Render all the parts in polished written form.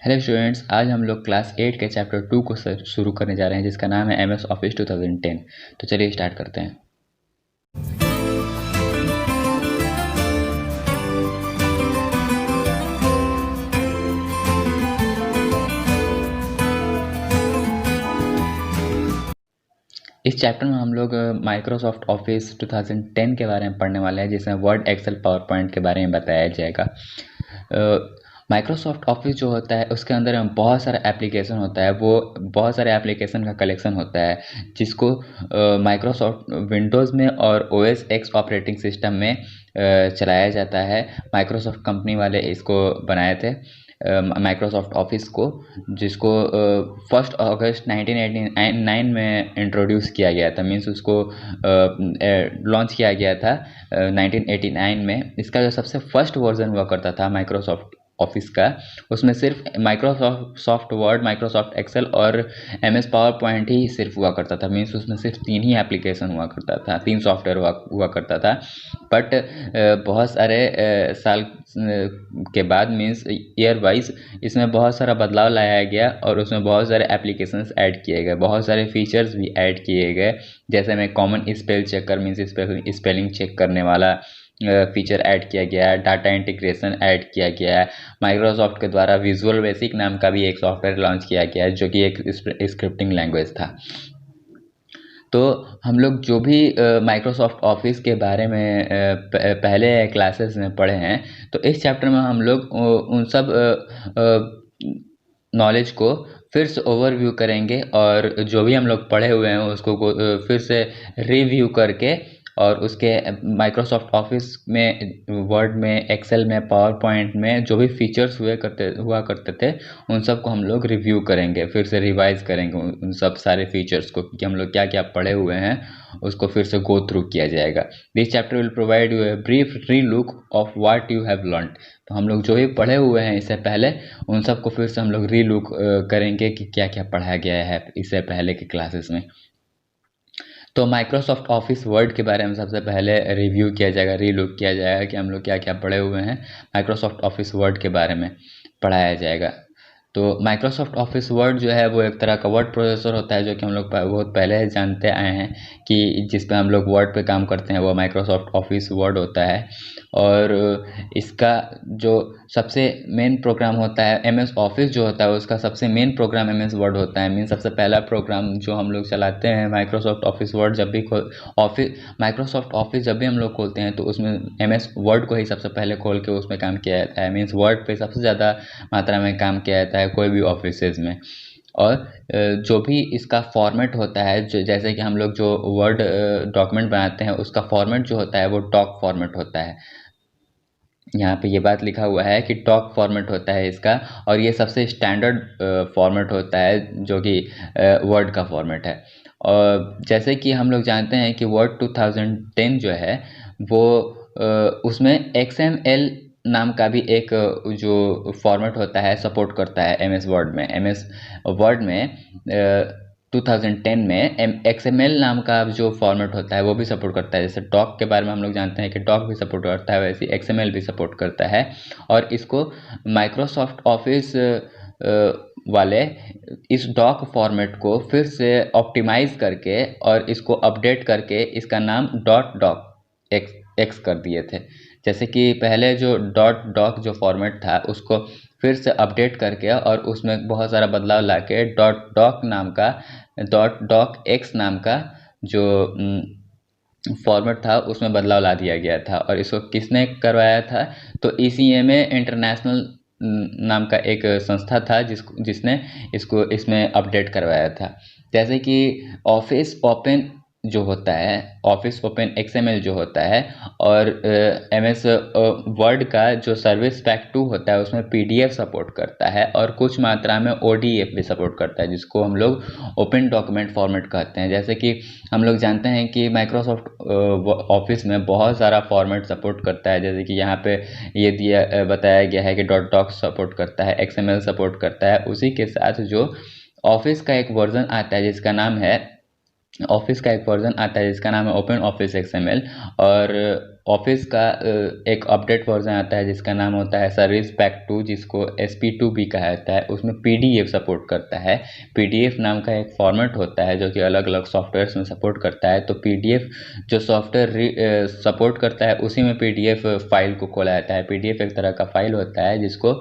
Hello students, आज हम लोग क्लास 8 के चैप्टर 2 को शुरू करने जा रहे हैं, जिसका नाम है MS ऑफिस 2010। तो चलिए स्टार्ट करते हैं। इस चैप्टर में हम लोग माइक्रोसॉफ्ट ऑफिस 2010 के बारे में पढ़ने वाले हैं, जिसमें वर्ड, एक्सेल, पावर पॉइंट के बारे में बताया जाएगा। माइक्रोसॉफ्ट ऑफिस जो होता है उसके अंदर बहुत सारा एप्लीकेशन होता है, वो बहुत सारे एप्लीकेशन का कलेक्शन होता है, जिसको माइक्रोसॉफ्ट विंडोज़ में और OS X ऑपरेटिंग सिस्टम में चलाया जाता है। माइक्रोसॉफ्ट कंपनी वाले इसको बनाए थे, माइक्रोसॉफ्ट ऑफिस को, जिसको 1 अगस्त 1989 में इंट्रोड्यूस किया गया था। मीन्स उसको लॉन्च किया गया था 1989 में। इसका जो सबसे फर्स्ट वर्जन हुआ करता था माइक्रोसॉफ्ट ऑफिस का, उसमें सिर्फ माइक्रोसॉफ्ट वर्ड, माइक्रोसॉफ्ट एक्सेल और MS पावर पॉइंट ही सिर्फ हुआ करता था। मीन्स उसमें सिर्फ 3 ही एप्लीकेशन हुआ करता था, 3 सॉफ्टवेयर हुआ करता था। बट बहुत सारे साल के बाद, मीन्स ईयर वाइज, इसमें बहुत सारा बदलाव लाया गया और उसमें बहुत सारे एप्लीकेशंस ऐड किए गए, बहुत सारे फीचर्स भी ऐड किए गए। जैसे में common spell checker, means spelling check करने वाला फीचर ऐड किया गया है, डाटा इंटीग्रेशन ऐड किया गया है। माइक्रोसॉफ्ट के द्वारा विजुअल बेसिक नाम का भी एक सॉफ्टवेयर लॉन्च किया गया है, जो कि एक स्क्रिप्टिंग लैंग्वेज था। तो हम लोग जो भी माइक्रोसॉफ्ट ऑफिस के बारे में पहले क्लासेस में पढ़े हैं, तो इस चैप्टर में हम लोग उन सब नॉलेज को फिर से ओवरव्यू करेंगे, और जो भी हम लोग पढ़े हुए हैं उसको फिर से रिव्यू करके, और उसके माइक्रोसॉफ्ट ऑफिस में, वर्ड में, एक्सेल में, पावर पॉइंट में जो भी फीचर्स हुआ करते थे, उन सब को हम लोग रिव्यू करेंगे, फिर से रिवाइज करेंगे उन सब सारे फीचर्स को, कि हम लोग क्या क्या पढ़े हुए हैं उसको फिर से गो थ्रू किया जाएगा। This chapter will provide you a brief relook of what you have learned. तो हम लोग जो भी पढ़े हुए हैं इससे पहले, उन सब को फिर से हम लोग री लुक करेंगे कि क्या क्या पढ़ाया गया है इससे पहले के क्लासेस में। तो माइक्रोसॉफ्ट ऑफिस वर्ड के बारे में सबसे पहले रिव्यू किया जाएगा, रीलुक किया जाएगा कि हम लोग क्या क्या पढ़े हुए हैं। माइक्रोसॉफ्ट ऑफिस वर्ड के बारे में पढ़ाया जाएगा। तो माइक्रोसॉफ्ट ऑफिस वर्ड जो है वो एक तरह का वर्ड प्रोसेसर होता है, जो कि हम लोग बहुत पहले जानते आए हैं कि जिस पे हम लोग वर्ड पे काम करते हैं वो माइक्रोसॉफ्ट ऑफिस वर्ड होता है। और इसका जो सबसे मेन प्रोग्राम होता है MS ऑफिस जो होता है, उसका सबसे मेन प्रोग्राम MS वर्ड होता है। मीन सबसे पहला प्रोग्राम जो हम लोग चलाते हैं माइक्रोसॉफ्ट ऑफिस वर्ड, जब भी माइक्रोसॉफ्ट ऑफिस जब भी हम लोग खोलते हैं तो उसमें MS वर्ड को ही सबसे पहले खोल के उसमें काम किया जाता है। मीन्स वर्ड पे सबसे ज़्यादा मात्रा में काम किया जाता है कोई भी ऑफिसेज में। और जो भी इसका फॉर्मेट होता है, जो जैसे कि हम लोग जो वर्ड डॉक्यूमेंट बनाते हैं उसका फॉर्मेट जो होता है वो डॉक फॉर्मेट होता है। यहाँ पे ये बात लिखा हुआ है कि डॉक फॉर्मेट होता है इसका, और ये सबसे स्टैंडर्ड फॉर्मेट होता है जो कि वर्ड का फॉर्मेट है। और जैसे कि हम लोग जानते हैं कि वर्ड 2010 जो है वो उसमें XML नाम का भी एक जो फॉर्मेट होता है सपोर्ट करता है MS वर्ड में। MS वर्ड में 2010 में XML नाम का जो फॉर्मेट होता है वो भी सपोर्ट करता है। जैसे डॉक के बारे में हम लोग जानते हैं कि डॉक भी सपोर्ट करता है, वैसे XML भी सपोर्ट करता है। और इसको माइक्रोसॉफ्ट ऑफिस वाले इस डॉक फॉर्मेट को फिर से ऑप्टिमाइज़ करके और इसको अपडेट करके इसका नाम डॉट एक्स कर दिए थे। जैसे कि पहले जो डॉट जो फॉर्मेट था उसको फिर से अपडेट करके और उसमें बहुत सारा बदलाव लाके डॉट एक्स नाम का जो फॉर्मेट था उसमें बदलाव ला दिया गया था। और इसको किसने करवाया था? तो ECMA इंटरनेशनल नाम का एक संस्था था जिसने इसको इसमें अपडेट करवाया था। जैसे कि ऑफिस ओपन जो होता है, ऑफिस ओपन XML जो होता है, और MS वर्ड का जो सर्विस पैक 2 होता है उसमें PDF सपोर्ट करता है, और कुछ मात्रा में ODF भी सपोर्ट करता है, जिसको हम लोग ओपन डॉक्यूमेंट फॉर्मेट कहते हैं। जैसे कि हम लोग जानते हैं कि माइक्रोसॉफ्ट ऑफिस में बहुत सारा फॉर्मेट सपोर्ट करता है। जैसे कि यहाँ पे ये बताया गया है कि डॉक सपोर्ट करता है, XML सपोर्ट करता है। उसी के साथ जो ऑफिस का एक वर्जन आता है जिसका नाम है ऑफिस का एक वर्जन आता है जिसका नाम है ओपन ऑफिस XML, और ऑफिस का एक अपडेट वर्जन आता है जिसका नाम होता है सर्विस पैक 2, जिसको SP2 भी कहा जाता है। उसमें PDF सपोर्ट करता है। PDF नाम का एक फॉर्मेट होता है जो कि अलग अलग सॉफ्टवेयर्स में सपोर्ट करता है। तो PDF जो सॉफ्टवेयर सपोर्ट करता है उसी में PDF फाइल को खोला जाता है। PDF एक तरह का फाइल होता है जिसको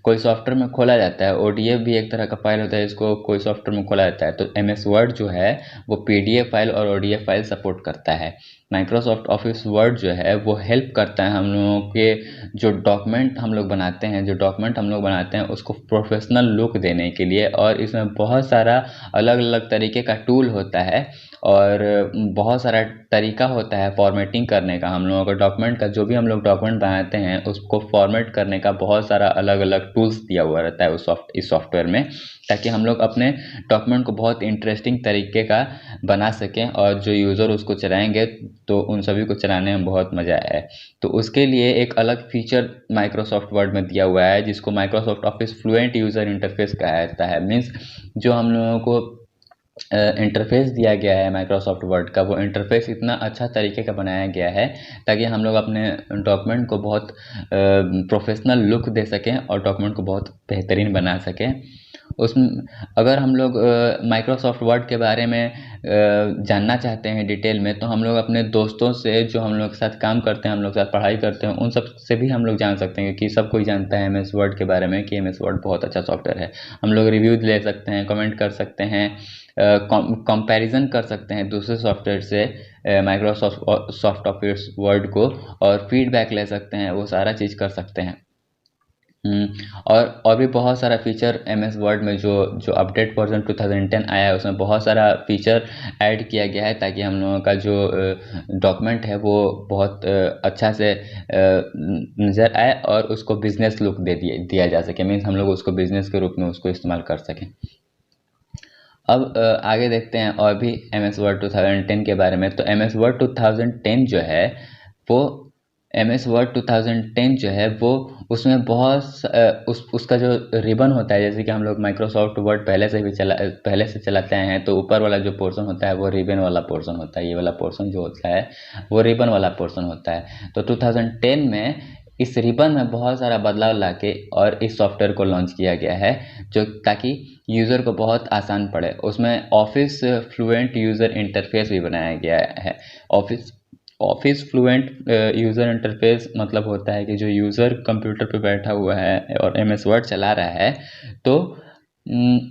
कोई सॉफ्टवेयर में खोला जाता है। ODF भी एक तरह का फाइल होता है जिसको कोई सॉफ्टवेयर में खोला जाता है। तो MS वर्ड जो है वो PDF फाइल और ODF फाइल सपोर्ट करता है। माइक्रोसॉफ्ट ऑफिस वर्ड जो है वो हेल्प करता है हम लोगों के जो डॉक्यूमेंट हम लोग बनाते हैं उसको प्रोफेशनल लुक देने के लिए, और इसमें बहुत सारा अलग अलग तरीके का टूल होता है और बहुत सारा तरीका होता है फॉर्मेटिंग करने का। हम लोगों का डॉक्यूमेंट का जो भी हम लोग डॉक्यूमेंट बनाते हैं उसको फॉर्मेट करने का बहुत सारा अलग अलग टूल्स दिया हुआ रहता है इस सॉफ्टवेयर में, ताकि हम लोग अपने डॉक्यूमेंट को बहुत इंटरेस्टिंग तरीके का बना सकें और जो यूज़र उसको चलाएंगे तो उन सभी को चलाने में बहुत मज़ा आए। तो उसके लिए एक अलग फीचर माइक्रोसॉफ्ट वर्ड में दिया हुआ है जिसको Microsoft office fluent user interface कहा जाता है। मीन्स जो हम लोगों को इंटरफेस दिया गया है माइक्रोसॉफ्ट वर्ड का, वो इंटरफेस इतना अच्छा तरीके का बनाया गया है ताकि हम लोग अपने डॉक्यूमेंट को बहुत प्रोफेशनल लुक दे सकें और डॉक्यूमेंट को बहुत बेहतरीन बना सकें। उसमें अगर हम लोग माइक्रोसॉफ्ट वर्ड के बारे में जानना चाहते हैं डिटेल में, तो हम लोग अपने दोस्तों से जो हम लोग के साथ काम करते हैं, हम लोग के साथ पढ़ाई करते हैं, उन सब से भी हम लोग जान सकते हैं, क्योंकि सब कोई जानता है MS वर्ड के बारे में कि MS वर्ड बहुत अच्छा सॉफ्टवेयर है। हम लोग रिव्यू ले सकते हैं, कमेंट कर सकते हैं, कंपैरिजन कर सकते हैं दूसरे सॉफ्टवेयर से सॉफ्ट ऑफिस वर्ड को, और फीडबैक ले सकते हैं, वो सारा चीज़ कर सकते हैं। और भी बहुत सारा फीचर MS वर्ड में जो जो अपडेट वर्जन 2010 आया है उसमें बहुत सारा फीचर ऐड किया गया है ताकि हम लोगों का जो डॉक्यूमेंट है वो बहुत अच्छा से नज़र आए और उसको बिजनेस लुक दिया जा सके। मीन्स हम लोग उसको बिजनेस के रूप में उसको इस्तेमाल कर सकें। अब आगे देखते हैं और भी MS वर्ड 2010 के बारे में। तो MS वर्ड 2010 जो है वो MS वर्ड 2010 जो है वो उसमें उसका जो रिबन होता है, जैसे कि हम लोग माइक्रोसॉफ्ट वर्ड पहले से चलाते हैं, तो ऊपर वाला जो पोर्शन होता है वो रिबन वाला पोर्शन होता है। ये वाला पोर्शन जो होता है वो रिबन वाला पोर्शन होता है। तो 2010 में इस रिबन में बहुत सारा बदलाव लाके और इस सॉफ्टवेयर को लॉन्च किया गया है जो ताकि यूज़र को बहुत आसान पड़े। उसमें ऑफिस फ्लुएंट यूज़र इंटरफेस भी बनाया गया है। ऑफिस फ्लुएंट यूज़र इंटरफेस मतलब होता है कि जो यूज़र कंप्यूटर पे बैठा हुआ है और MS वर्ड चला रहा है, तो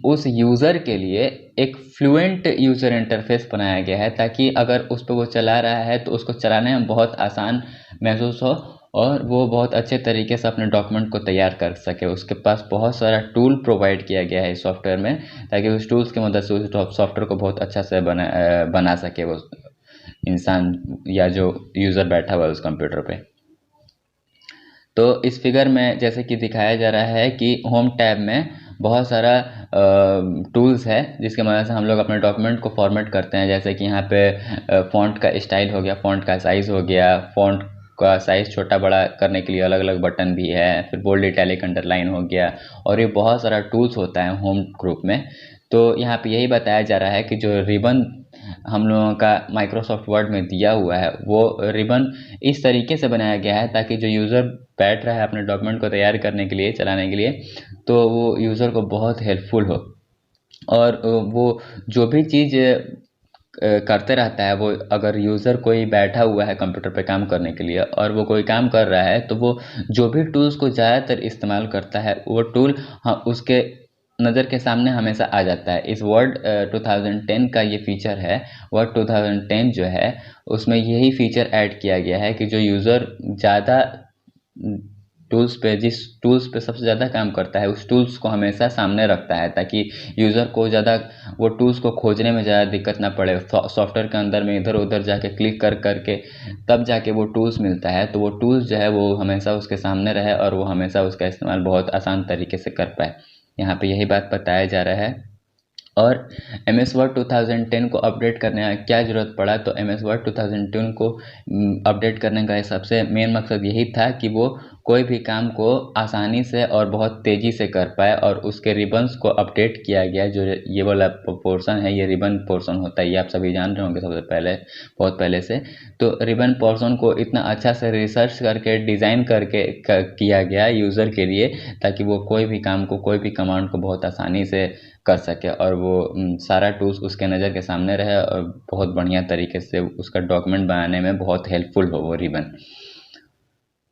उस यूज़र के लिए एक फ्लुएंट यूज़र इंटरफेस बनाया गया है ताकि अगर उस पर वो चला रहा है तो उसको चलाने में बहुत आसान महसूस हो और वो बहुत अच्छे तरीके से अपने डॉक्यूमेंट को तैयार कर सके। उसके पास बहुत सारा टूल प्रोवाइड किया गया है इस सॉफ्टवेयर में ताकि उस टूल्स की मदद से उस सॉफ्टवेयर को बहुत अच्छा से बना सके वो इंसान या जो यूज़र बैठा हुआ है उस कंप्यूटर पे। तो इस फिगर में जैसे कि दिखाया जा रहा है कि होम टैब में बहुत सारा टूल्स है जिसके मदद से हम लोग अपने डॉक्यूमेंट को फॉर्मेट करते हैं। जैसे कि यहाँ पे फ़ॉन्ट का स्टाइल हो गया, फ़ॉन्ट का साइज़ हो गया, फ़ॉन्ट का साइज़ छोटा बड़ा करने के लिए अलग अलग बटन भी है, फिर बोल्ड इटैलिक अंडरलाइन हो गया, और ये बहुत सारा टूल्स होता है होम ग्रुप में। तो यहाँ पे यही बताया जा रहा है कि जो रिबन हम लोगों का माइक्रोसॉफ्ट वर्ड में दिया हुआ है वो रिबन इस तरीके से बनाया गया है ताकि जो यूज़र बैठ रहा है अपने डॉक्यूमेंट को तैयार करने के लिए, चलाने के लिए, तो वो यूज़र को बहुत हेल्पफुल हो। और वो जो भी चीज़ करते रहता है, वो अगर यूज़र कोई बैठा हुआ है कंप्यूटर पे काम करने के लिए और वो कोई काम कर रहा है तो वो जो भी टूल्स को ज़्यादातर इस्तेमाल करता है वो टूल उसके नज़र के सामने हमेशा आ जाता है। इस वर्ड 2010 का ये फीचर है। वर्ड 2010 जो है उसमें यही फीचर ऐड किया गया है कि जो यूज़र ज़्यादा जिस टूल्स पे सबसे ज़्यादा काम करता है उस टूल्स को हमेशा सामने रखता है ताकि यूज़र को ज़्यादा वो टूल्स को खोजने में ज़्यादा दिक्कत ना पड़े। सॉफ्टवेयर के अंदर में इधर उधर जाके क्लिक करके तब जाके वो टूल्स मिलता है, तो वो टूल्स जो है वो हमेशा उसके सामने रहे और वो हमेशा उसका इस्तेमाल बहुत आसान तरीके से कर पाए। यहाँ पे यही बात बताया जा रहा है। और MS वर्ड 2010 को अपडेट करने का क्या ज़रूरत पड़ा, तो MS वर्ड 2010 को अपडेट करने का सबसे मेन मकसद यही था कि वो कोई भी काम को आसानी से और बहुत तेज़ी से कर पाए, और उसके रिबन्स को अपडेट किया गया। जो ये वाला पोर्शन है, ये रिबन पोर्शन होता है, ये आप सभी जान रहे होंगे सबसे पहले, बहुत पहले से। तो रिबन पोर्शन को इतना अच्छा से रिसर्च करके डिज़ाइन करके किया गया यूज़र के लिए, ताकि वो कोई भी काम को, कोई भी कमांड को बहुत आसानी से कर सके, और वो सारा टूल्स उसके नज़र के सामने रहे, और बहुत बढ़िया तरीके से उसका डॉक्यूमेंट बनाने में बहुत हेल्पफुल हो वो रिबन।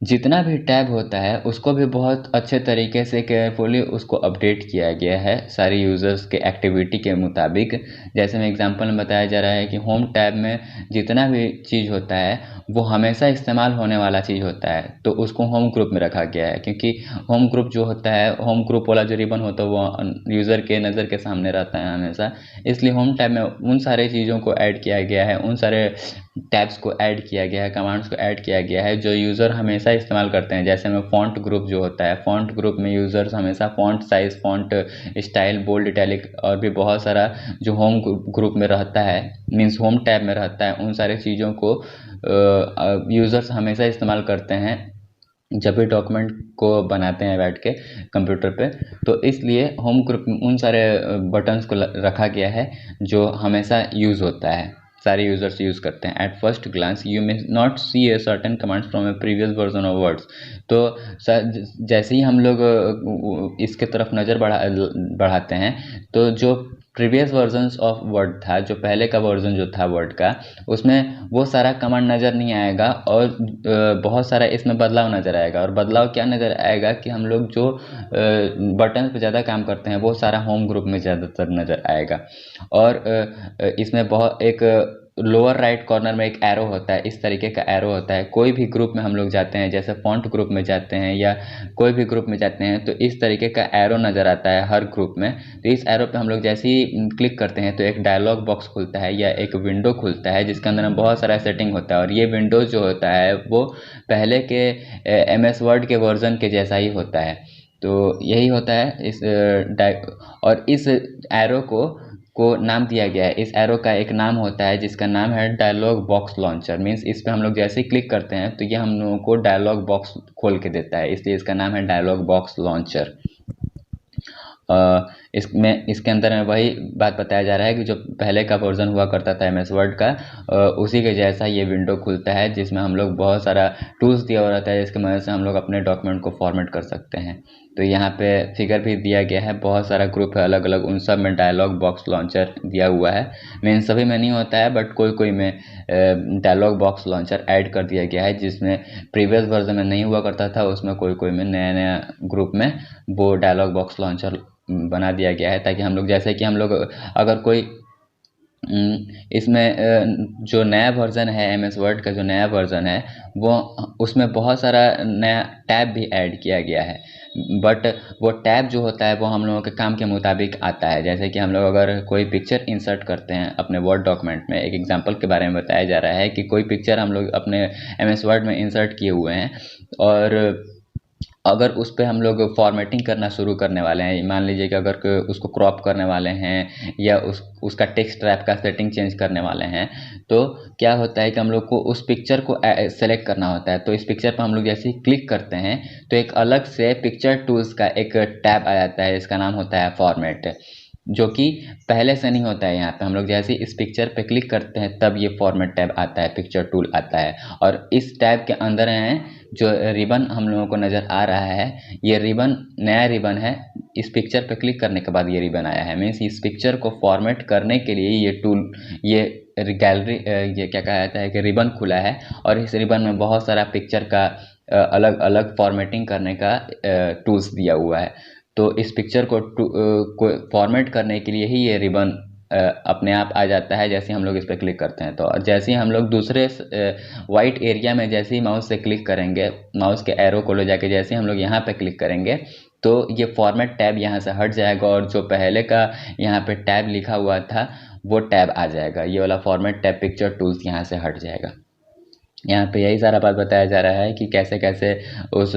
जितना भी टैब होता है उसको भी बहुत अच्छे तरीके से केयरफुली उसको अपडेट किया गया है सारी यूज़र्स के एक्टिविटी के मुताबिक। जैसे में एग्जांपल में बताया जा रहा है कि होम टैब में जितना भी चीज़ होता है वो हमेशा इस्तेमाल होने वाला चीज़ होता है, तो उसको होम ग्रुप में रखा गया है, क्योंकि होम ग्रुप जो होता है, होम ग्रुप वाला जो रिबन होता है वो यूज़र के नज़र के सामने रहता है हमेशा। इसलिए होम टैब में उन सारे चीज़ों को ऐड किया गया है, उन सारे टैब्स को ऐड किया गया है, कमांड्स को ऐड किया गया है जो यूज़र हमेशा इस्तेमाल करते हैं। जैसे में फ़ॉन्ट ग्रुप जो होता है, फ़ॉन्ट ग्रुप में यूज़र्स हमेशा font size, font style, bold, italic और भी बहुत सारा जो होम ग्रुप में रहता है, मीन्स होम टैब में रहता है, उन सारी चीज़ों को यूज़र्स हमेशा इस्तेमाल करते हैं जब भी डॉक्यूमेंट को बनाते हैं बैठ के कंप्यूटर पे। तो इसलिए होम ग्रुप में उन सारे बटन्स को रखा गया है जो हमेशा यूज़ होता है, सारे यूज़र्स यूज़ करते हैं। At first glance you may not see a certain commands from a previous version of words. तो जैसे ही हम लोग इसके तरफ नज़र बढ़ाते हैं, तो जो प्रीवियस वर्जन्स ऑफ वर्ड था, जो पहले का वर्जन जो था वर्ड का, उसमें वो सारा कमांड नज़र नहीं आएगा, और बहुत सारा इसमें बदलाव नज़र आएगा। और बदलाव क्या नज़र आएगा कि हम लोग जो बटन पे ज़्यादा काम करते हैं वो सारा होम ग्रुप में ज़्यादातर नज़र आएगा। और इसमें बहुत एक लोअर राइट कॉर्नर में एक एरो होता है, इस तरीके का एरो होता है। कोई भी ग्रुप में हम लोग जाते हैं, जैसे फॉन्ट ग्रुप में जाते हैं या कोई भी ग्रुप में जाते हैं, तो इस तरीके का एरो नज़र आता है हर ग्रुप में। तो इस एरो पे हम लोग जैसे ही क्लिक करते हैं तो एक डायलॉग बॉक्स खुलता है या एक विंडो खुलता है, जिसके अंदर में बहुत सारा सेटिंग होता है। और ये विंडो जो होता है वो पहले के MS वर्ड के वर्जन के जैसा ही होता है। तो यही होता है और इस एरो को नाम दिया गया है। इस एरो का एक नाम होता है जिसका नाम है डायलॉग बॉक्स लॉन्चर। मीन्स इस पे हम लोग जैसे ही क्लिक करते हैं तो ये हम लोगों को डायलॉग बॉक्स खोल के देता है, इसलिए इसका नाम है डायलॉग बॉक्स लॉन्चर। इसमें इसके अंदर में वही बात बताया जा रहा है कि जो पहले का वर्जन हुआ करता था MS वर्ड का, उसी के जैसा ये विंडो खुलता है, जिसमें हम लोग बहुत सारा टूल्स दिया हुआ रहता है, जिसकी मदद से हम लोग अपने डॉक्यूमेंट को फॉर्मेट कर सकते हैं। तो यहाँ पे फिगर भी दिया गया है, बहुत सारा ग्रुप है अलग अलग, उन सब में डायलॉग बॉक्स लॉन्चर दिया हुआ है। मीन सभी में नहीं होता है, बट कोई कोई में डायलॉग बॉक्स लॉन्चर ऐड कर दिया गया है, जिसमें प्रीवियस वर्जन में नहीं हुआ करता था, उसमें कोई कोई में नया नया ग्रुप में वो डायलॉग बॉक्स लॉन्चर बना दिया गया है, ताकि हम लोग, जैसे कि हम लोग अगर कोई इसमें जो नया वर्जन है MS वर्ड का, जो नया वर्जन है वो, उसमें बहुत सारा नया टैब भी ऐड किया गया है। बट वो टैब जो होता है वो हम लोगों के काम के मुताबिक आता है। जैसे कि हम लोग अगर कोई पिक्चर इंसर्ट करते हैं अपने वर्ड डॉक्यूमेंट में, एक एग्जांपल के बारे में बताया जा रहा है कि कोई पिक्चर हम लोग अपने MS वर्ड में इंसर्ट किए हुए हैं, और अगर उस पर हम लोग फॉर्मेटिंग करना शुरू करने वाले हैं, मान लीजिए कि अगर उसको क्रॉप करने वाले हैं या उसका टेक्स्ट रैप का सेटिंग चेंज करने वाले हैं, तो क्या होता है कि हम लोग को उस पिक्चर को सेलेक्ट करना होता है। तो इस पिक्चर पर हम लोग जैसे ही क्लिक करते हैं तो एक अलग से पिक्चर टूल्स का एक टैब आ जाता है, इसका नाम होता है फॉर्मेट, जो कि पहले से नहीं होता है। यहाँ पे हम लोग जैसे इस पिक्चर पे क्लिक करते हैं तब ये फॉर्मेट टैब आता है, पिक्चर टूल आता है। और इस टैब के अंदर हैं जो रिबन हम लोगों को नज़र आ रहा है, ये रिबन नया रिबन है। इस पिक्चर पे क्लिक करने के बाद ये रिबन आया है। मीन्स इस पिक्चर को फॉर्मेट करने के लिए ये टूल, ये गैलरी, ये क्या कहा जाता है कि रिबन खुला है, और इस रिबन में बहुत सारा पिक्चर का अलग अलग फॉर्मेटिंग करने का टूल्स दिया हुआ है। तो इस पिक्चर को फॉर्मेट करने के लिए ही ये रिबन अपने आप आ जाता है जैसे हम लोग इस पर क्लिक करते हैं। तो जैसे ही हम लोग दूसरे वाइट एरिया में जैसे ही माउस से क्लिक करेंगे, माउस के एरो को ले जाके जैसे ही हम लोग यहाँ पे क्लिक करेंगे तो ये फॉर्मेट टैब यहाँ से हट जाएगा, और जो पहले का यहाँ पे टैब लिखा हुआ था वो टैब आ जाएगा। ये वाला फॉर्मेट टैब पिक्चर टूल्स यहाँ से हट जाएगा। यहाँ पे यही सारा बात बताया जा रहा है कि कैसे कैसे उस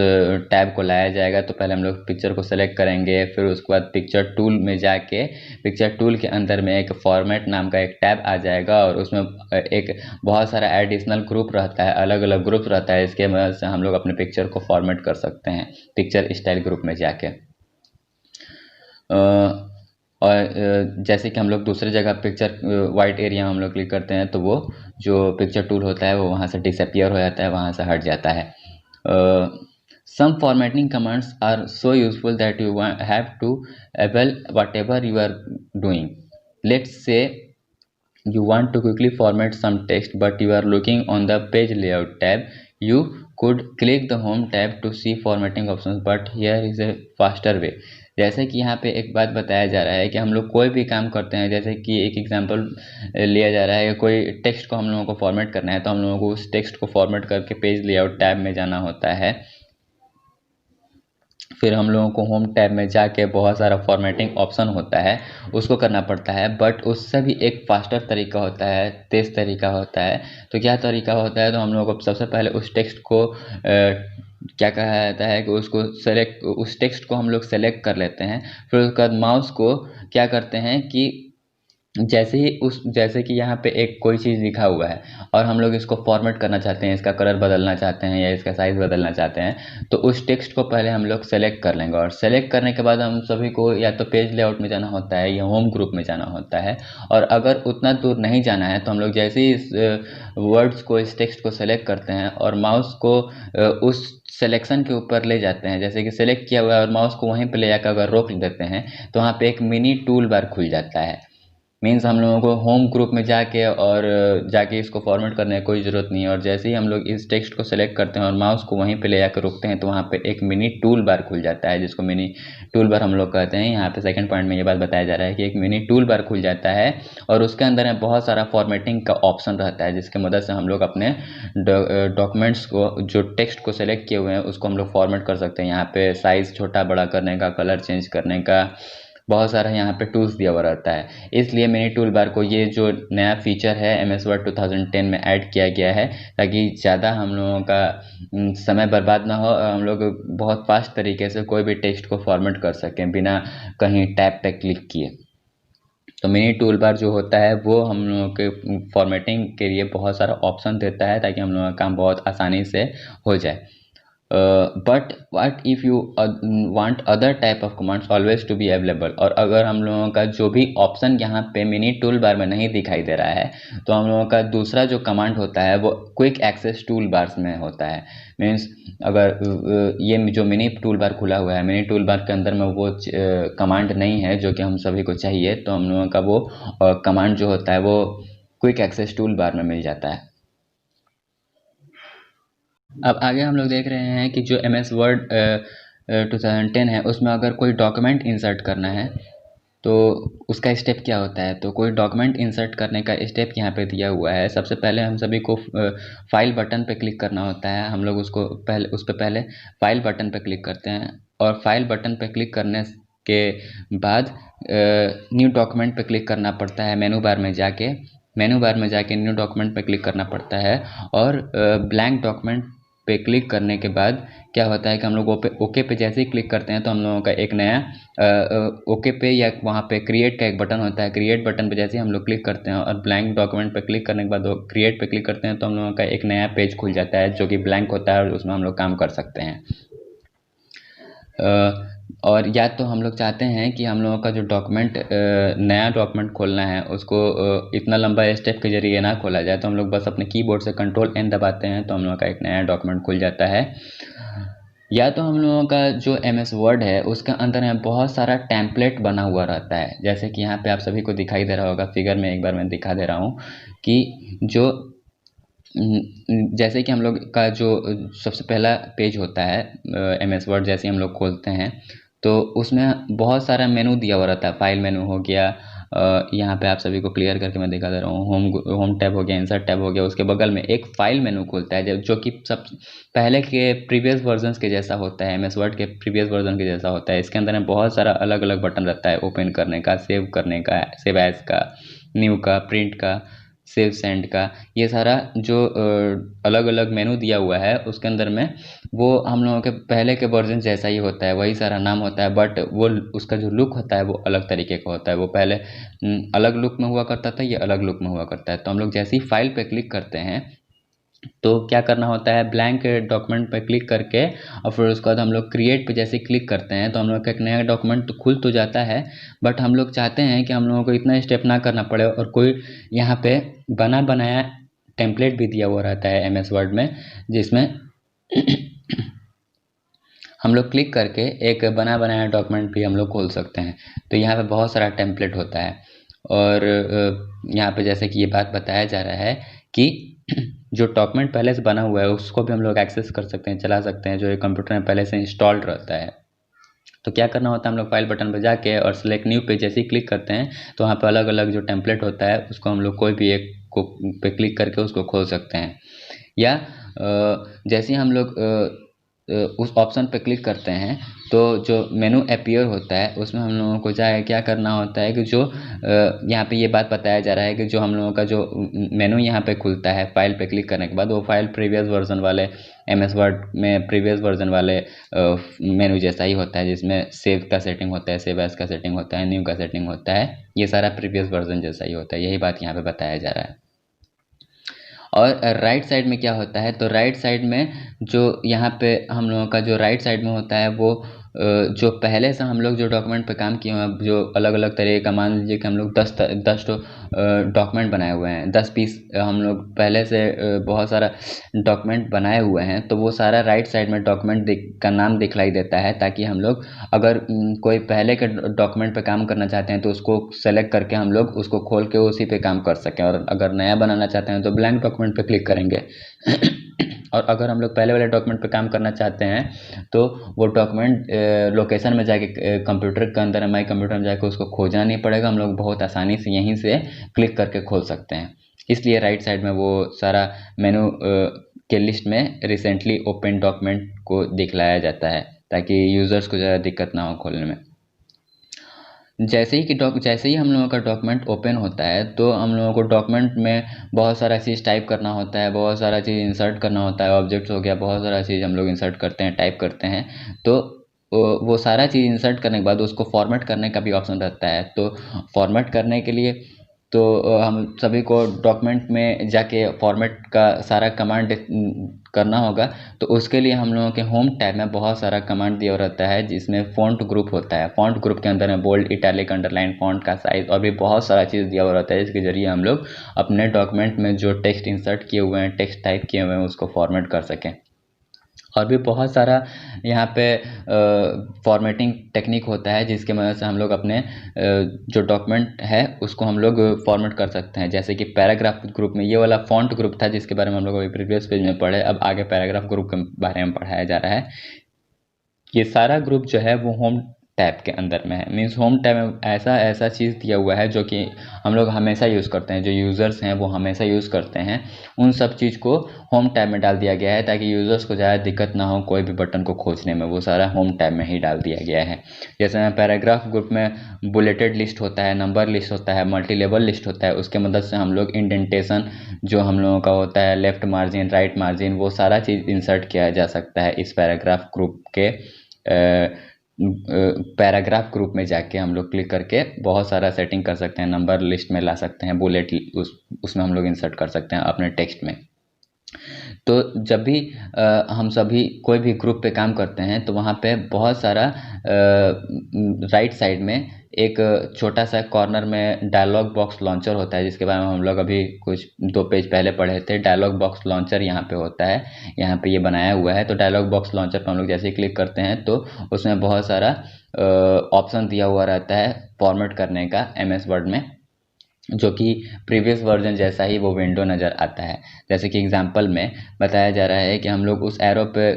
टैब को लाया जाएगा। तो पहले हम लोग पिक्चर को सेलेक्ट करेंगे, फिर उसके बाद पिक्चर टूल में जाके पिक्चर टूल के अंदर में एक फॉर्मेट नाम का एक टैब आ जाएगा और उसमें एक बहुत सारा एडिशनल ग्रुप रहता है, अलग अलग ग्रुप रहता है। इसके मदद से हम लोग अपने पिक्चर को फॉर्मेट कर सकते हैं पिक्चर स्टाइल ग्रुप में जाके। और जैसे कि हम लोग दूसरी जगह पिक्चर वाइट एरिया हम लोग क्लिक करते हैं तो वो जो पिक्चर टूल होता है वो वहाँ से डिसअपियर हो जाता है, वहाँ से हट जाता है। Some formatting commands are so useful that you have to able whatever you are doing. Let's say you want to quickly format some text but you are looking on the page layout tab. You could click the home tab to see formatting options, but here is a faster way. जैसे कि यहाँ पे एक बात बताया जा रहा है कि हम लोग कोई भी काम करते हैं, जैसे कि एक एग्जांपल लिया जा रहा है, कोई टेक्स्ट को हम लोगों को फॉर्मेट करना है तो हम लोगों को उस टेक्स्ट को फॉर्मेट करके पेज लेआउट टैब में जाना होता है। फिर हम लोगों को होम टैब में जाके बहुत सारा फॉर्मेटिंग ऑप्शन होता है, उसको करना पड़ता है। बट उससे भी एक फास्टर तरीका होता है, तेज़ तरीका होता है। तो क्या तरीका होता है, तो हम लोगों को सबसे पहले उस टेक्स्ट को क्या कहा जाता है कि उसको सेलेक्ट, उस टेक्स्ट को हम लोग सेलेक्ट कर लेते हैं। फिर उसके बाद माउस को क्या करते हैं कि जैसे कि यहाँ पे एक कोई चीज़ लिखा हुआ है और हम लोग इसको फॉर्मेट करना चाहते हैं, इसका कलर बदलना चाहते हैं या इसका साइज़ बदलना चाहते हैं, तो उस टेक्स्ट को पहले हम लोग सेलेक्ट कर लेंगे। और सेलेक्ट करने के बाद हम सभी को या तो पेज लेआउट में जाना होता है या होम ग्रुप में जाना होता है। और अगर उतना दूर नहीं जाना है तो हम लोग जैसे ही इस वर्ड्स को, इस टेक्स्ट को सेलेक्ट करते हैं और माउस को उस सिलेक्शन के ऊपर ले जाते हैं, जैसे कि सेलेक्ट किया हुआ है और माउस को वहीं पर ले जाकर अगर रोक देते हैं तो वहाँ पे एक मिनी टूल बार खुल जाता है। मीन्स हम लोगों को होम ग्रुप में जाके इसको फॉर्मेट करने की कोई ज़रूरत नहीं है। और जैसे ही हम लोग इस टेक्स्ट को सेलेक्ट करते हैं और माउस को वहीं पे ले जाकर रोकते हैं तो वहाँ पे एक मिनी टूल बार खुल जाता है, जिसको मिनी टूल बार हम लोग कहते हैं। यहाँ पे सेकंड पॉइंट में ये बात बताया जा रहा है कि एक मिनी टूल बार खुल जाता है और उसके अंदर में बहुत सारा फॉर्मेटिंग का ऑप्शन रहता है, जिसकी मदद से हम लोग अपने डॉक्यूमेंट्स को, जो टेक्स्ट को सेलेक्ट किए हुए हैं, उसको हम लोग फॉर्मेट कर सकते हैं। यहाँ पे साइज़ छोटा बड़ा करने का, कलर चेंज करने का बहुत सारा यहाँ पे टूल्स दिया हुआ रहता है। इसलिए मिनी टूल बार को, ये जो नया फीचर है MS वर्ड 2010 में ऐड किया गया है, ताकि ज़्यादा हम लोगों का समय बर्बाद ना हो, हम लोग बहुत फास्ट तरीके से कोई भी टेक्स्ट को फॉर्मेट कर सकें बिना कहीं टैब पे क्लिक किए। तो मिनी टूल बार जो होता है वो हम लोगों के फॉर्मेटिंग के लिए बहुत सारा ऑप्शन देता है ताकि हम लोगों का काम बहुत आसानी से हो जाए। But what if you want other type of commands always to be available। और अगर हम लोगों का जो भी ऑप्शन यहाँ पे मिनी टूल बार में नहीं दिखाई दे रहा है तो हम लोगों का दूसरा जो कमांड होता है वो क्विक एक्सेस टूल बार्स में होता है। मीन्स अगर ये जो मिनी टूल बार खुला हुआ है, मिनी टूल बार के अंदर में वो कमांड नहीं है जो कि हम सभी को चाहिए, तो हम लोगों का वो कमांड जो होता है वो क्विक एक्सेस टूल बार में मिल जाता है। अब आगे हम लोग देख रहे हैं कि जो MS वर्ड 2010 है उसमें अगर कोई डॉक्यूमेंट इंसर्ट करना है तो उसका स्टेप क्या होता है। तो कोई डॉक्यूमेंट इंसर्ट करने का स्टेप यहाँ पे दिया हुआ है। सबसे पहले हम सभी को फाइल बटन पे क्लिक करना होता है। हम लोग उसको पहले फाइल बटन पे क्लिक करते हैं और फाइल बटन पे क्लिक करने के बाद न्यू डॉक्यूमेंट पे क्लिक करना पड़ता है। मेनू बार में जाके न्यू डॉक्यूमेंट पे क्लिक करना पड़ता है और ब्लैंक डॉक्यूमेंट पे क्लिक करने के बाद क्या होता है कि हम लोग ओके पे जैसे ही क्लिक करते हैं तो हम लोगों का एक नया ओके पे या वहाँ पे क्रिएट का एक बटन होता है, क्रिएट बटन पे जैसे ही हम लोग क्लिक करते हैं और ब्लैंक डॉक्यूमेंट पे क्लिक करने के बाद क्रिएट पे क्लिक करते हैं तो हम लोगों का एक नया पेज खुल जाता है जो कि ब्लैंक होता है और उसमें हम लोग काम कर सकते हैं। और या तो हम लोग चाहते हैं कि हम लोगों का जो नया डॉक्यूमेंट खोलना है उसको इतना लंबा स्टेप के जरिए ना खोला जाए, तो हम लोग बस अपने कीबोर्ड से Ctrl+N दबाते हैं तो हम लोगों का एक नया डॉक्यूमेंट खुल जाता है। या तो हम लोगों का जो MS वर्ड है उसके अंदर में बहुत सारा टेम्पलेट बना हुआ रहता है, जैसे कि यहाँ पे आप सभी को दिखाई दे रहा होगा फिगर में, एक बार मैं दिखा दे रहा हूँ कि जैसे कि हम लोग का जो सबसे पहला पेज होता है MS वर्ड, जैसे हम लोग खोलते हैं तो उसमें बहुत सारा मेनू दिया हुआ रहता है। फाइल मेनू हो गया, यहाँ पे आप सभी को क्लियर करके मैं दिखा दे रहा हूँ, होम टैब हो गया, इंसर्ट टैब हो गया, उसके बगल में एक फाइल मेनू खुलता है जो कि सब पहले के प्रीवियस वर्जन्स के जैसा होता है, MS वर्ड के प्रीवियस वर्जन के जैसा होता है। इसके अंदर में बहुत सारा अलग अलग बटन रहता है, ओपन करने का, सेव करने का, सेव एज का, न्यू का, प्रिंट का, सेव सेंड का, ये सारा जो अलग अलग मेनू दिया हुआ है उसके अंदर में वो हम लोगों के पहले के वर्जन जैसा ही होता है, वही सारा नाम होता है, बट वो उसका जो लुक होता है वो अलग तरीके का होता है। वो पहले अलग लुक में हुआ करता था, ये अलग लुक में हुआ करता है। तो हम लोग जैसे ही फाइल पे क्लिक करते हैं तो क्या करना होता है, ब्लैंक डॉक्यूमेंट पर क्लिक करके और फिर उसके बाद हम लोग क्रिएट पे जैसे क्लिक करते हैं तो हम लोग का एक नया डॉक्यूमेंट तो खुल तो जाता है, बट हम लोग चाहते हैं कि हम लोगों को इतना स्टेप ना करना पड़े और कोई यहाँ पे बना बनाया टेम्पलेट भी दिया हुआ रहता है एमएस वर्ड में, जिसमें हम लोग क्लिक करके एक बना बनाया डॉक्यूमेंट भी हम लोग खोल सकते हैं। तो यहाँ पे बहुत सारा टेम्पलेट होता है और यहाँ पे जैसे कि ये बात बताया जा रहा है कि जो डॉक्यूमेंट पहले से बना हुआ है उसको भी हम लोग एक्सेस कर सकते हैं, चला सकते हैं, जो कंप्यूटर में पहले से इंस्टॉल्ड रहता है। तो क्या करना होता है, हम लोग फाइल बटन पर जाके और सेलेक्ट न्यू पे जैसे ही क्लिक करते हैं तो वहाँ पे अलग अलग जो टेम्पलेट होता है उसको हम लोग कोई भी एक को पे क्लिक करके उसको खोल सकते हैं। या जैसे ही हम लोग उस ऑप्शन पे क्लिक करते हैं तो जो मेनू अपीयर होता है उसमें हम लोगों को जाए क्या करना होता है कि जो यहाँ पे ये बात बताया जा रहा है कि जो हम लोगों का जो मेनू यहाँ पे खुलता है फाइल पे क्लिक करने के बाद, वो फाइल प्रीवियस वर्जन वाले एमएस वर्ड में प्रीवियस वर्जन वाले मेनू जैसा ही होता है, जिसमें सेव का सेटिंग होता है, सेव एज का सेटिंग होता है, न्यू का सेटिंग होता है, ये सारा प्रीवियस वर्जन जैसा ही होता है। यही बात यहाँ पे बताया जा रहा है। और राइट साइड में क्या होता है, तो राइट साइड में जो यहाँ पे हम लोगों का जो राइट साइड में होता है वो जो पहले से हम लोग जो डॉक्यूमेंट पे काम किए हुए हैं, जो अलग अलग तरह का, मान लीजिए कि हम लोग 10 डॉक्यूमेंट बनाए हुए हैं, 10 पीस हम लोग पहले से बहुत सारा डॉक्यूमेंट बनाए हुए हैं, तो वो सारा राइट साइड में डॉक्यूमेंट का नाम दिखलाई देता है, ताकि हम लोग अगर कोई पहले के डॉक्यूमेंट पे काम करना चाहते हैं तो उसको सेलेक्ट करके हम लोग उसको खोल के उसी पे काम कर सकें, और अगर नया बनाना चाहते हैं तो ब्लैंक डॉक्यूमेंट पे क्लिक करेंगे। और अगर हम लोग पहले वाले डॉक्यूमेंट पे काम करना चाहते हैं तो वो डॉक्यूमेंट लोकेशन में जाके कंप्यूटर के अंदर माई कंप्यूटर में जाके उसको खोजना नहीं पड़ेगा, हम लोग बहुत आसानी से यहीं से क्लिक करके खोल सकते हैं। इसलिए राइट साइड में वो सारा मेनू के लिस्ट में रिसेंटली ओपन डॉक्यूमेंट को दिखलाया जाता है, ताकि यूज़र्स को ज़्यादा दिक्कत ना हो खोलने में। जैसे ही हम लोगों का डॉक्यूमेंट ओपन होता है तो हम लोगों को डॉक्यूमेंट में बहुत सारा चीज़ टाइप करना होता है, बहुत सारा चीज़ इंसर्ट करना होता है, ऑब्जेक्ट्स हो गया, बहुत सारा चीज़ हम लोग इंसर्ट करते हैं, टाइप करते हैं। तो वो सारा चीज़ इंसर्ट करने के बाद उसको फॉर्मेट करने का भी ऑप्शन रहता है। तो फॉर्मेट करने के लिए तो हम सभी को डॉक्यूमेंट में जाके फॉर्मेट का सारा कमांड करना होगा। तो उसके लिए हम लोगों के होम टैब में बहुत सारा कमांड दिया रहता है, जिसमें फ़ॉन्ट ग्रुप होता है। फ़ॉन्ट ग्रुप के अंदर में बोल्ड, इटैलिक, अंडरलाइन, फ़ॉन्ट का साइज़ और भी बहुत सारा चीज़ दिया हुआ रहता है, जिसके ज़रिए हम लोग अपने डॉक्यूमेंट में जो टेक्स्ट इंसर्ट किए हुए हैं, टेक्स्ट टाइप किए हुए हैं, उसको फॉर्मेट कर सकें। और भी बहुत सारा यहाँ पे फॉर्मेटिंग टेक्निक होता है, जिसके मदद से हम लोग अपने जो डॉक्यूमेंट है उसको हम लोग फॉर्मेट कर सकते हैं। जैसे कि पैराग्राफ ग्रुप में ये वाला फ़ॉन्ट ग्रुप था, जिसके बारे में हम लोग अभी प्रीवियस पेज में पढ़े, अब आगे पैराग्राफ ग्रुप के बारे में पढ़ाया जा रहा है। ये सारा ग्रुप जो है वो होम टैब के अंदर में है। मीन्स होम टैब में ऐसा चीज़ दिया हुआ है जो कि हम लोग हमेशा यूज़ करते हैं, जो यूज़र्स हैं वो हमेशा यूज़ करते हैं, उन सब चीज़ को होम टैब में डाल दिया गया है, ताकि यूज़र्स को ज़्यादा दिक्कत ना हो कोई भी बटन को खोजने में, वो सारा होम टैब में ही डाल दिया गया है। जैसे पैराग्राफ ग्रुप में बुलेटेड लिस्ट होता है, नंबर लिस्ट होता है, मल्टी लेवल लिस्ट होता है, उसके मदद से हम लोग इंडेंटेशन जो हम लोगों का होता है, लेफ्ट मार्जिन, राइट मार्जिन, वो सारा चीज़ इंसर्ट किया जा सकता है इस पैराग्राफ ग्रुप के पैराग्राफ ग्रुप में जाके हम लोग क्लिक करके बहुत सारा सेटिंग कर सकते हैं, नंबर लिस्ट में ला सकते हैं, बुलेट उसमें हम लोग इंसर्ट कर सकते हैं अपने टेक्स्ट में। तो जब भी हम सभी कोई भी ग्रुप पे काम करते हैं तो वहाँ पे बहुत सारा राइट साइड में एक छोटा सा कॉर्नर में डायलॉग बॉक्स लॉन्चर होता है, जिसके बारे में हम लोग अभी कुछ 2 पेज पहले पढ़े थे। डायलॉग बॉक्स लॉन्चर यहाँ पे होता है, यहाँ पे ये बनाया हुआ है। तो डायलॉग बॉक्स लॉन्चर पर हम लोग जैसे ही क्लिक करते हैं तो उसमें बहुत सारा ऑप्शन दिया हुआ रहता है फॉर्मेट करने का एमएस वर्ड में, जो कि प्रीवियस वर्जन जैसा ही वो विंडो नज़र आता है। जैसे कि एग्जांपल में बताया जा रहा है कि हम लोग उस एरो पे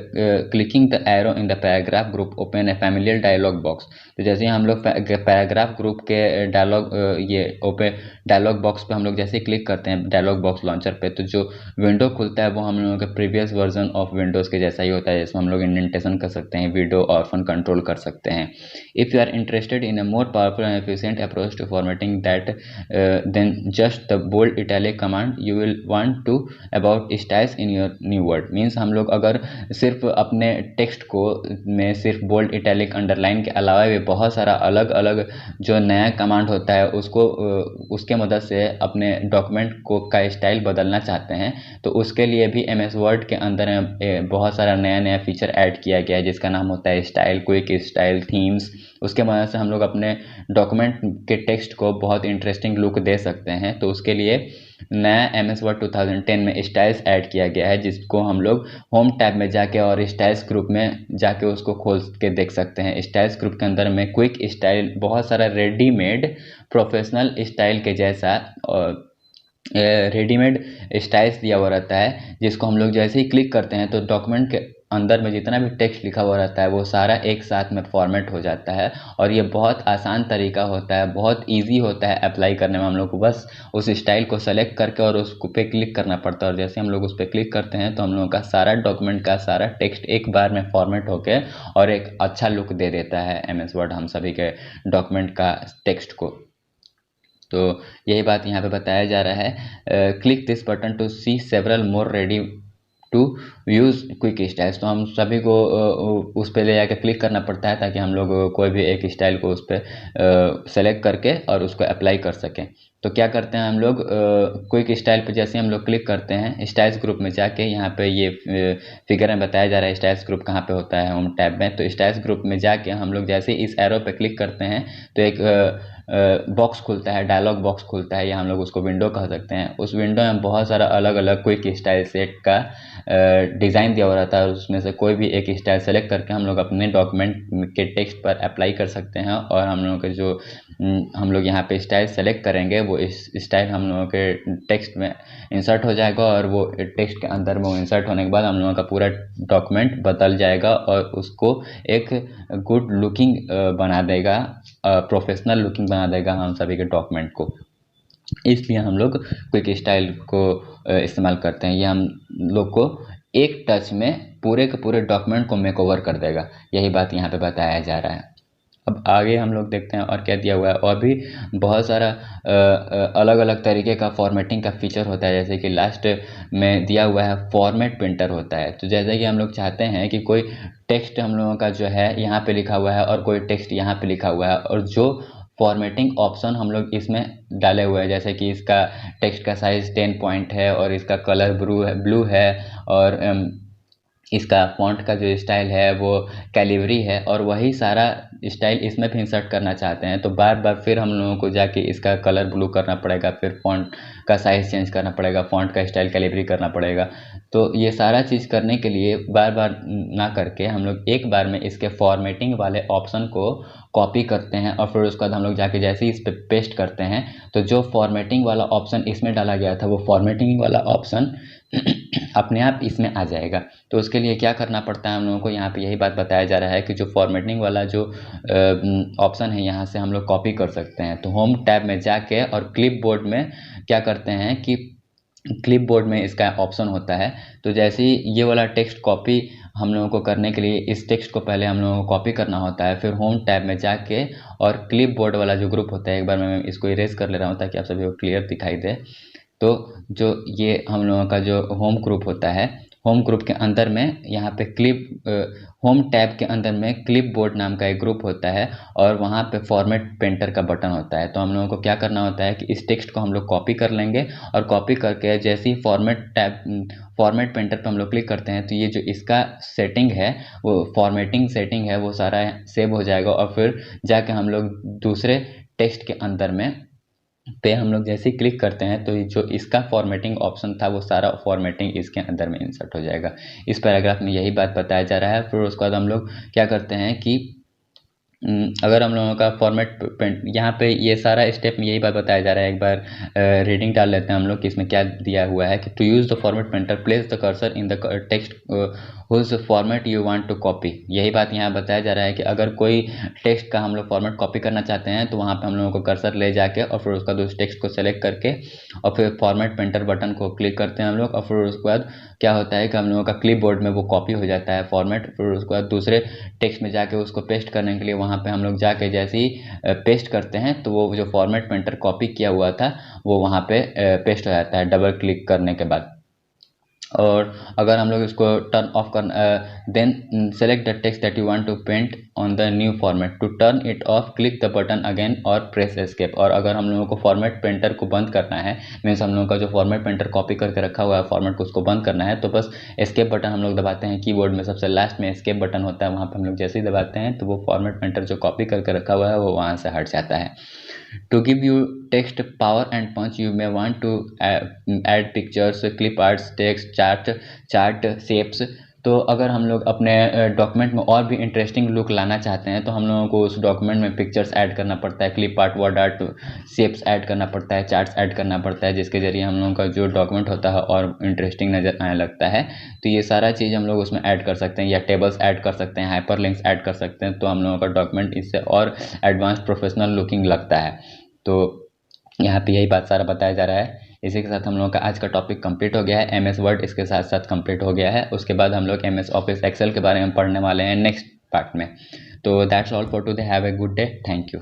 clicking the arrow in the paragraph group open a familiar dialog box. तो जैसे ही हम लोग पैराग्राफ ग्रुप के डायलॉग बॉक्स पे हम लोग जैसे क्लिक करते हैं डायलॉग बॉक्स लॉन्चर पे, तो जो विंडो खुलता है वो हम लोगों के प्रीवियस वर्जन ऑफ विंडोज़ के जैसा ही होता है, जिसमें हम लोग इंडेंटेशन कर सकते हैं, वीडियो ऑप्शन कंट्रोल कर सकते हैं। If you are interested in a more powerful and efficient approach to formatting that then just the bold italic command you will want to about styles in your new word। Means हम लोग अगर सिर्फ अपने text को में सिर्फ bold italic underline के अलावा भी बहुत सारा अलग अलग जो नया कमांड होता है उसको उसके मदद से अपने डॉक्यूमेंट को का स्टाइल बदलना चाहते हैं तो उसके लिए भी MS वर्ड के अंदर बहुत सारा नया नया फीचर ऐड किया गया है जिसका नाम होता है स्टाइल, क्विक स्टाइल, थीम्स। उसके मदद से हम लोग अपने डॉक्यूमेंट के टेक्स्ट को बहुत इंटरेस्टिंग लुक दे सकते हैं। तो उसके लिए नया MS वर्ड 2010 में स्टाइल्स ऐड किया गया है जिसको हम लोग होम टैब में जाके और स्टाइल्स ग्रुप में जाके उसको खोल के देख सकते हैं। स्टाइल्स ग्रुप के अंदर में क्विक स्टाइल बहुत सारा रेडीमेड प्रोफेशनल स्टाइल के जैसा रेडीमेड स्टाइल्स दिया हुआ रहता है जिसको हम लोग जैसे ही क्लिक करते हैं तो डॉक्यूमेंट के अंदर में जितना भी टेक्स्ट लिखा हुआ रहता है वो सारा एक साथ में फॉर्मेट हो जाता है और ये बहुत आसान तरीका होता है, बहुत इजी होता है अप्लाई करने में। हम लोग को बस उस स्टाइल को सेलेक्ट करके और उसको पे क्लिक करना पड़ता है और जैसे हम लोग उस पर क्लिक करते हैं तो हम लोगों का सारा डॉक्यूमेंट का सारा टेक्स्ट एक बार में फॉर्मेट होके और एक अच्छा लुक दे देता है MS वर्ड हम सभी के डॉक्यूमेंट का टेक्स्ट को। तो यही बात यहाँ पे बताया जा रहा है। Click this button to see several more ready to use quick styles. तो हम सभी को उस पर ले जाकर क्लिक करना पड़ता है ताकि हम लोग कोई भी एक स्टाइल को उस पर सेलेक्ट करके और उसको अप्लाई कर सकें। तो क्या करते हैं हम लोग क्विक स्टाइल पे जैसे हम लोग क्लिक करते हैं स्टाइल्स ग्रुप में जाके यहाँ पे ये फिगर में बताया जा रहा है स्टाइल्स ग्रुप कहाँ पे होता है होम टैब में। तो स्टाइल्स ग्रुप में जाके हम लोग जैसे इस एरो पे क्लिक करते हैं तो एक बॉक्स खुलता है, डायलॉग बॉक्स खुलता है या हम लोग उसको विंडो कह सकते हैं। उस विंडो में बहुत सारा अलग अलग क्विक स्टाइल सेट का डिज़ाइन दिया हुआ रहता है और उसमें से कोई भी एक स्टाइल सेलेक्ट करके हम लोग अपने डॉक्यूमेंट के टेक्स्ट पर अप्लाई कर सकते हैं और हम लोगों के जो हम लोग यहाँ पे स्टाइल सेलेक्ट करेंगे वो इस स्टाइल हम लोगों के टेक्स्ट में इंसर्ट हो जाएगा और वो टेक्स्ट के अंदर में इंसर्ट होने के बाद हम लोगों का पूरा डॉक्यूमेंट बदल जाएगा और उसको एक गुड लुकिंग बना देगा, प्रोफेशनल लुकिंग बना देगा हम सभी के डॉक्यूमेंट को। इसलिए हम लोग क्विक स्टाइल को इस्तेमाल करते हैं। ये हम लोग को एक टच में पूरे के पूरे डॉक्यूमेंट को मेकओवर कर देगा, यही बात यहाँ पे बताया जा रहा है। अब आगे हम लोग देखते हैं और क्या दिया हुआ है। और भी बहुत सारा अलग अलग तरीके का फॉर्मेटिंग का फीचर होता है जैसे कि लास्ट में दिया हुआ है फॉर्मेट प्रिंटर होता है। तो जैसे कि हम लोग चाहते हैं कि कोई टेक्स्ट हम लोगों का जो है यहाँ पे लिखा हुआ है और कोई टेक्स्ट यहाँ पे लिखा हुआ है और जो फॉर्मेटिंग ऑप्शन हम लोग इसमें डाले हुए हैं जैसे कि इसका टेक्स्ट का साइज़ 10 पॉइंट है और इसका कलर ब्लू है और इसका फॉन्ट का जो स्टाइल है वो कैलिबरी है और वही सारा स्टाइल इसमें भी इंसर्ट करना चाहते हैं तो बार बार फिर हम लोगों को जाके इसका कलर ब्लू करना पड़ेगा, फिर फॉन्ट का साइज़ चेंज करना पड़ेगा, फॉन्ट का स्टाइल कैलिबरी करना पड़ेगा। तो ये सारा चीज़ करने के लिए बार बार ना करके हम लोग एक बार में इसके फॉर्मेटिंग वाले ऑप्शन को कॉपी करते हैं और फिर उसके बाद हम लोग जाके जैसे ही इस पर पेस्ट करते हैं तो जो फॉर्मेटिंग वाला ऑप्शन इसमें डाला गया था वो फॉर्मेटिंग वाला ऑप्शन अपने आप इसमें आ जाएगा। तो उसके लिए क्या करना पड़ता है हम लोगों को, यहाँ पे यही बात बताया जा रहा है कि जो फॉर्मेटिंग वाला जो ऑप्शन है यहाँ से हम लोग कॉपी कर सकते हैं। तो होम टैब में जाके और क्लिपबोर्ड में क्या करते हैं कि क्लिपबोर्ड में इसका ऑप्शन होता है। तो जैसे ही ये वाला टेक्स्ट कॉपी हम लोगों को करने के लिए इस टेक्स्ट को पहले हम लोगों को कॉपी करना होता है, फिर होम टैब में जाके और क्लिपबोर्ड वाला जो ग्रुप होता है, एक बार मैं इसको इरेज कर ले रहा हूँ ताकि आप सभी को क्लियर दिखाई दे। तो जो ये हम लोगों का जो होम ग्रुप होता है, होम ग्रुप के अंदर में यहाँ पे होम टैब के अंदर में क्लिपबोर्ड नाम का एक ग्रुप होता है और वहाँ पे फॉर्मेट पेंटर का बटन होता है। तो हम लोगों को क्या करना होता है कि इस टेक्स्ट को हम लोग कॉपी कर लेंगे और कॉपी करके जैसे ही फॉर्मेट पेंटर पे हम लोग क्लिक करते हैं तो ये जो इसका सेटिंग है वो फॉर्मेटिंग सेटिंग है वो सारा सेव हो जाएगा और फिर जाके हम लोग दूसरे टेक्स्ट के अंदर में पे हम लोग जैसे ही क्लिक करते हैं तो जो इसका फॉर्मेटिंग ऑप्शन था वो सारा फॉर्मेटिंग इसके अंदर में इंसर्ट हो जाएगा। इस पैराग्राफ में यही बात बताया जा रहा है। फिर उसके बाद हम लोग क्या करते हैं कि अगर हम लोगों का फॉर्मेट यहाँ पे ये सारा स्टेप में यही बात बताया जा रहा है। एक बार रीडिंग डाल लेते हैं हम लोग कि इसमें क्या दिया हुआ है कि to use the format painter place the cursor in the text whose format you want to copy. यही बात यहाँ बताया जा रहा है कि अगर कोई टेक्स्ट का हम लोग फॉर्मेट कॉपी करना चाहते हैं तो वहाँ पे हम लोगों को कर्सर ले जाके और फिर उसका उस टेक्स्ट को सेलेक्ट करके और फिर फॉर्मेट पेंटर बटन को क्लिक करते हैं हम लोग और फिर उसके बाद क्या होता है कि हम लोगों का क्लिपबोर्ड में वो कॉपी हो जाता है फॉर्मेट। फिर उसके बाद दूसरे टेक्स्ट में जाके उसको पेस्ट करने के लिए वहाँ वहाँ पे हम लोग जाके जैसे ही पेस्ट करते हैं तो वो जो फॉर्मेट पेंटर कॉपी किया हुआ था वो वहाँ पे पेस्ट हो जाता है डबल क्लिक करने के बाद। और अगर हम लोग इसको टर्न ऑफ कर then select the text that you want to paint on the new format, to turn it off click the button again और प्रेस एस्केप। और अगर हम लोगों को फॉर्मेट पेंटर को बंद करना है, मीन्स हम लोगों का जो फॉर्मेट पेंटर कॉपी करके रखा हुआ है फॉर्मेट को उसको बंद करना है, तो बस एस्केप बटन हम लोग दबाते हैं। कीबोर्ड में सबसे लास्ट में एस्केप बटन होता है, वहाँ पर हम लोग जैसे ही दबाते हैं तो वो फॉर्मेट पेंटर जो कॉपी करके रखा हुआ है वो वहाँ से हट जाता है। To give you text power and punch, you may want to add pictures, clip arts, text, chart shapes। तो अगर हम लोग अपने डॉक्यूमेंट में और भी इंटरेस्टिंग लुक लाना चाहते हैं तो हम लोगों को उस डॉक्यूमेंट में पिक्चर्स ऐड करना पड़ता है, clip art, word art, shapes add करना पड़ता है, चार्ट्स ऐड करना पड़ता है, जिसके ज़रिए हम लोगों का जो डॉक्यूमेंट होता है और इंटरेस्टिंग नज़र आने लगता है। तो ये सारा चीज़ हम लोग उसमें ऐड कर सकते हैं, या टेबल्स ऐड कर सकते हैं, हाइपर लिंक्स ऐड कर सकते हैं, तो हम लोगों का डॉक्यूमेंट इससे और एडवांस प्रोफेशनल लुकिंग लगता है। तो यहाँ पे यही बात सारा बताया जा रहा है। इसी के साथ हम लोगों का आज का टॉपिक कंप्लीट हो गया है। एमएस वर्ड इसके साथ साथ कंप्लीट हो गया है। उसके बाद हम लोग एमएस ऑफिस एक्सेल के बारे में पढ़ने वाले हैं नेक्स्ट पार्ट में। तो that's all for today. Have a good day. Thank you.